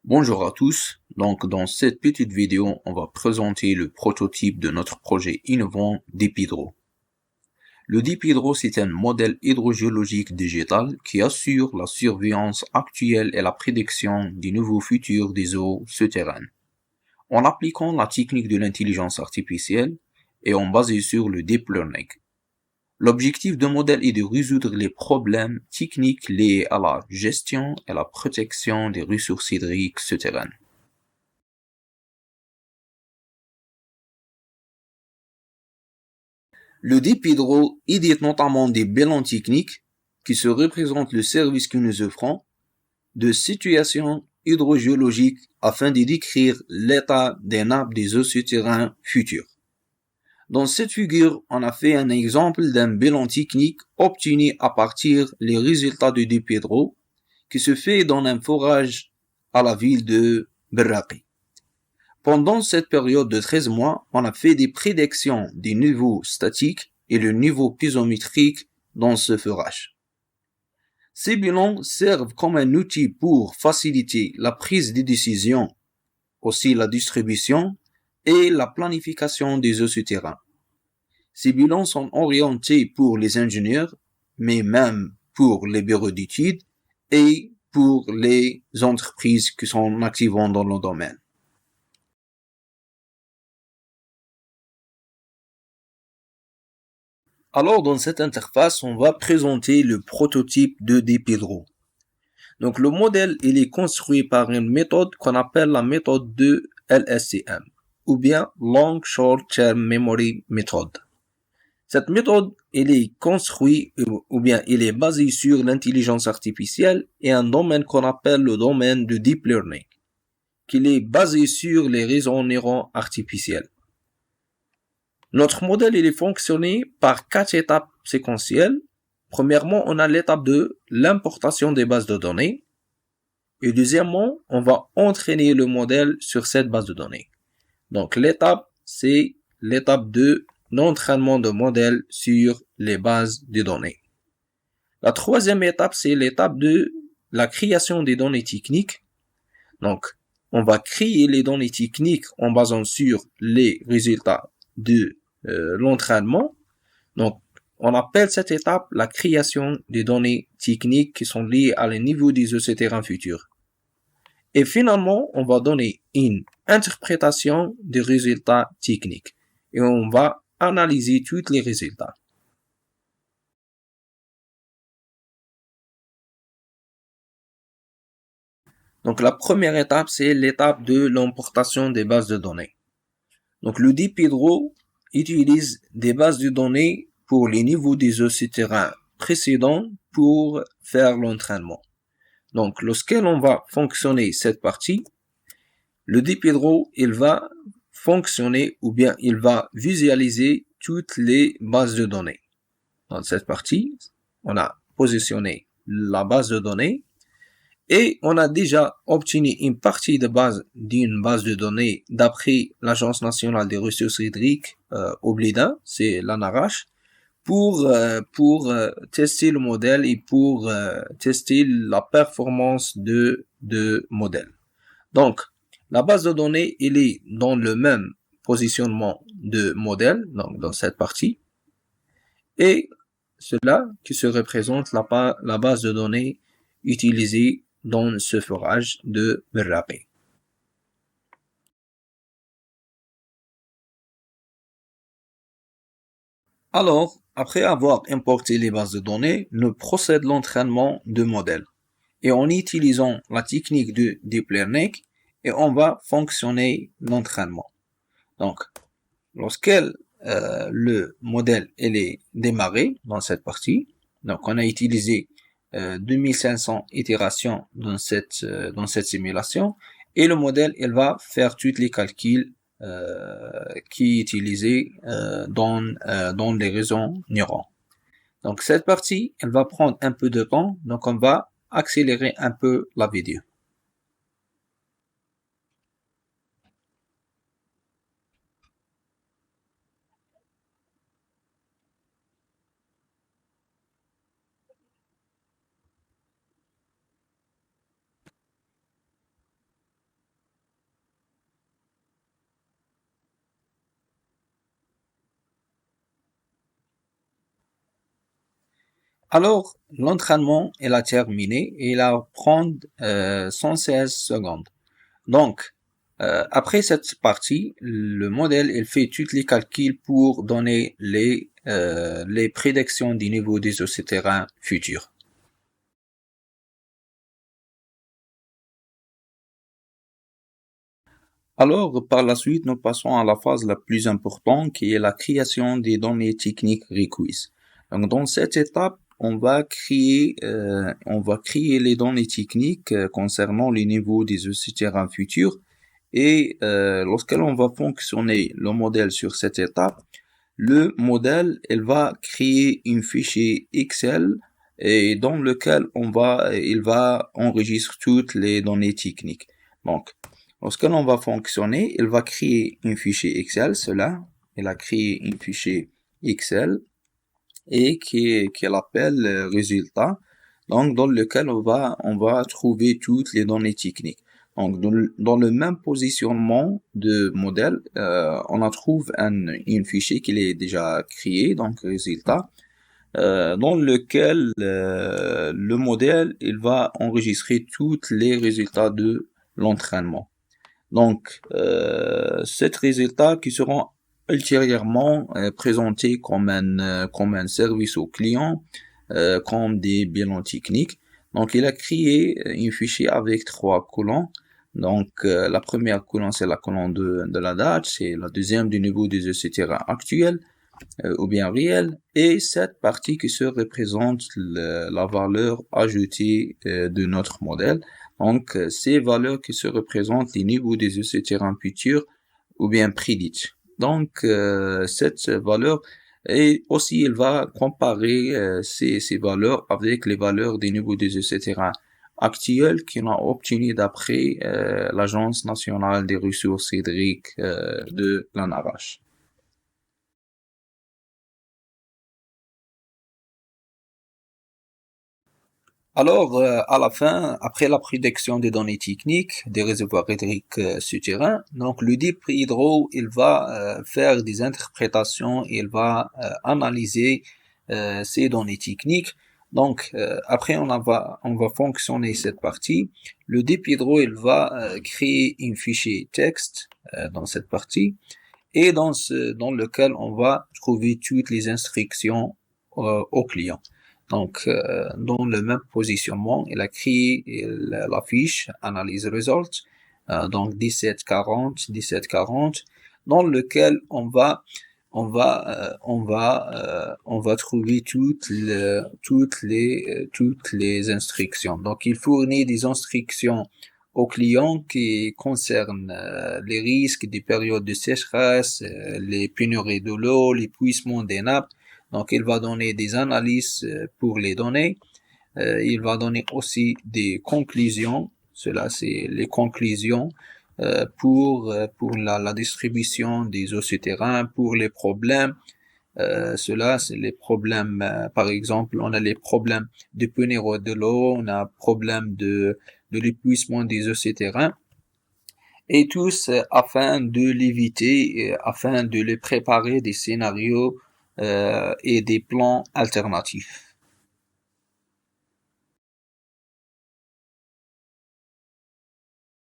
Bonjour à tous, donc dans cette petite vidéo, on va présenter le prototype de notre projet innovant DeepHydro. Le DeepHydro, c'est un modèle hydrogéologique digital qui assure la surveillance actuelle et la prédiction des nouveaux futurs des eaux souterraines. En appliquant la technique de l'intelligence artificielle et en basé sur le Deep Learning. L'objectif du modèle est de résoudre les problèmes techniques liés à la gestion et la protection des ressources hydriques souterraines. Le DeepHydro édite notamment des bilans techniques qui se représentent le service que nous offrons de situations hydrogéologiques afin de décrire l'état des nappes des eaux souterraines futures. Dans cette figure, on a fait un exemple d'un bilan technique obtenu à partir des résultats de DeepHydro qui se fait dans un forage à la ville de Berraqi. Pendant cette période de 13 mois, on a fait des prédictions des niveaux statiques et le niveau piézométrique dans ce forage. Ces bilans servent comme un outil pour faciliter la prise de décision, aussi la distribution et la planification des eaux souterraines. Ces bilans sont orientés pour les ingénieurs, mais même pour les bureaux d'études et pour les entreprises qui sont actives dans le domaine. Alors, dans cette interface, on va présenter le prototype de DeepHydro. Donc, le modèle, il est construit par une méthode qu'on appelle la méthode de LSTM, ou bien Long Short Term Memory Method. Cette méthode, elle est construite, ou bien elle est basée sur l'intelligence artificielle et un domaine qu'on appelle le domaine de Deep Learning, qui est basé sur les réseaux neuronaux artificiels. Notre modèle, il est fonctionné par 4 étapes séquentielles. Premièrement, on a l'étape de l'importation des bases de données. Et deuxièmement, on va entraîner le modèle sur cette base de données. Donc, c'est l'étape de l'entraînement de modèle sur les bases de données. La troisième étape, c'est l'étape de la création des données techniques. Donc, on va créer les données techniques en basant sur les résultats de l'entraînement. Donc, on appelle cette étape la création des données techniques qui sont liées à le niveau des eaux souterraines futurs. Et finalement, on va donner une interprétation des résultats techniques. Et on va analyser tous les résultats. Donc, la première étape, c'est l'étape de l'importation des bases de données. Donc, le DeepHydro utilise des bases de données pour les niveaux des eaux souterraines précédents pour faire l'entraînement. Donc, lorsqu'on va fonctionner cette partie, le DeepHydro, il va fonctionner ou bien il va visualiser toutes les bases de données. Dans cette partie, on a positionné la base de données et on a déjà obtenu une partie de base d'une base de données d'après l'Agence nationale des ressources hydriques, Oblida, c'est l'ANARACH, pour tester le modèle et pour tester la performance de modèle. Donc, la base de données, elle est dans le même positionnement de modèle, donc dans cette partie, et cela qui se représente la base de données utilisée dans ce forage de Berraqi. Alors, après avoir importé les bases de données, nous procèdons l'entraînement de modèles. Et en utilisant la technique de Deep Learning, et on va fonctionner l'entraînement. Donc, lorsque le modèle est démarré dans cette partie, donc on a utilisé 2500 itérations dans cette simulation, et le modèle il va faire tous les calculs qui est utilisé dans les réseaux neuronaux. Donc cette partie, elle va prendre un peu de temps, donc on va accélérer un peu la vidéo. Alors, l'entraînement, il a terminé et il va prendre 116 secondes. Donc, après cette partie, le modèle, il fait tous les calculs pour donner les prédictions du niveau des terrains futurs. Alors, par la suite, nous passons à la phase la plus importante qui est la création des données techniques requises. Donc, dans cette étape, on va créer les données techniques concernant les niveaux des terrains futurs. Et lorsque l'on va fonctionner le modèle sur cette étape, le modèle, il va créer un fichier Excel et dans lequel il va enregistrer toutes les données techniques. Donc, lorsque l'on va fonctionner, il va créer un fichier Excel, il a créé un fichier Excel et qu'il appelle résultat, donc dans lequel on va trouver toutes les données techniques. Donc dans le même positionnement de modèle, on a trouve un fichier qui est déjà créé, donc résultat, dans lequel le modèle il va enregistrer tous les résultats de l'entraînement. Donc ces résultats qui seront ultérieurement présentés comme un service au client, comme des bilans techniques. Donc il a créé un fichier avec 3 colonnes. Donc la première colonne c'est la colonne de la date, c'est la deuxième du niveau des etc. actuels ou bien réels, et cette partie qui se représente la valeur ajoutée de notre modèle. Donc ces valeurs qui se représentent les niveaux des etc. futurs ou bien prédits. Donc cette valeur et aussi il va comparer ces valeurs avec les valeurs des niveaux des etc. actuels qu'on a obtenus d'après l'Agence nationale des ressources hydriques de l'ANARACH. Alors, à la fin, après la prédiction des données techniques des réservoirs hydriques souterrains, donc le DIP Hydro, il va faire des interprétations, il va analyser ces données techniques. Donc, après, on va fonctionner cette partie. Le DIP Hydro, il va créer un fichier texte dans cette partie et dans lequel on va trouver toutes les instructions au client. Donc, dans le même positionnement, il a créé la fiche Analyse Results, donc 1740, dans lequel on va trouver toutes les instructions. Donc, il fournit des instructions aux clients qui concernent les risques des périodes de sécheresse, les pénuries de l'eau, l'épuisement des nappes. Donc, il va donner des analyses pour les données. Il va donner aussi des conclusions. Cela, c'est les conclusions pour la distribution des eaux souterraines, pour les problèmes. Cela, c'est les problèmes, par exemple, on a les problèmes de pénurie de l'eau, on a un problème de l'épuisement des eaux souterraines. Et tous afin de l'éviter, afin de les préparer des scénarios et des plans alternatifs.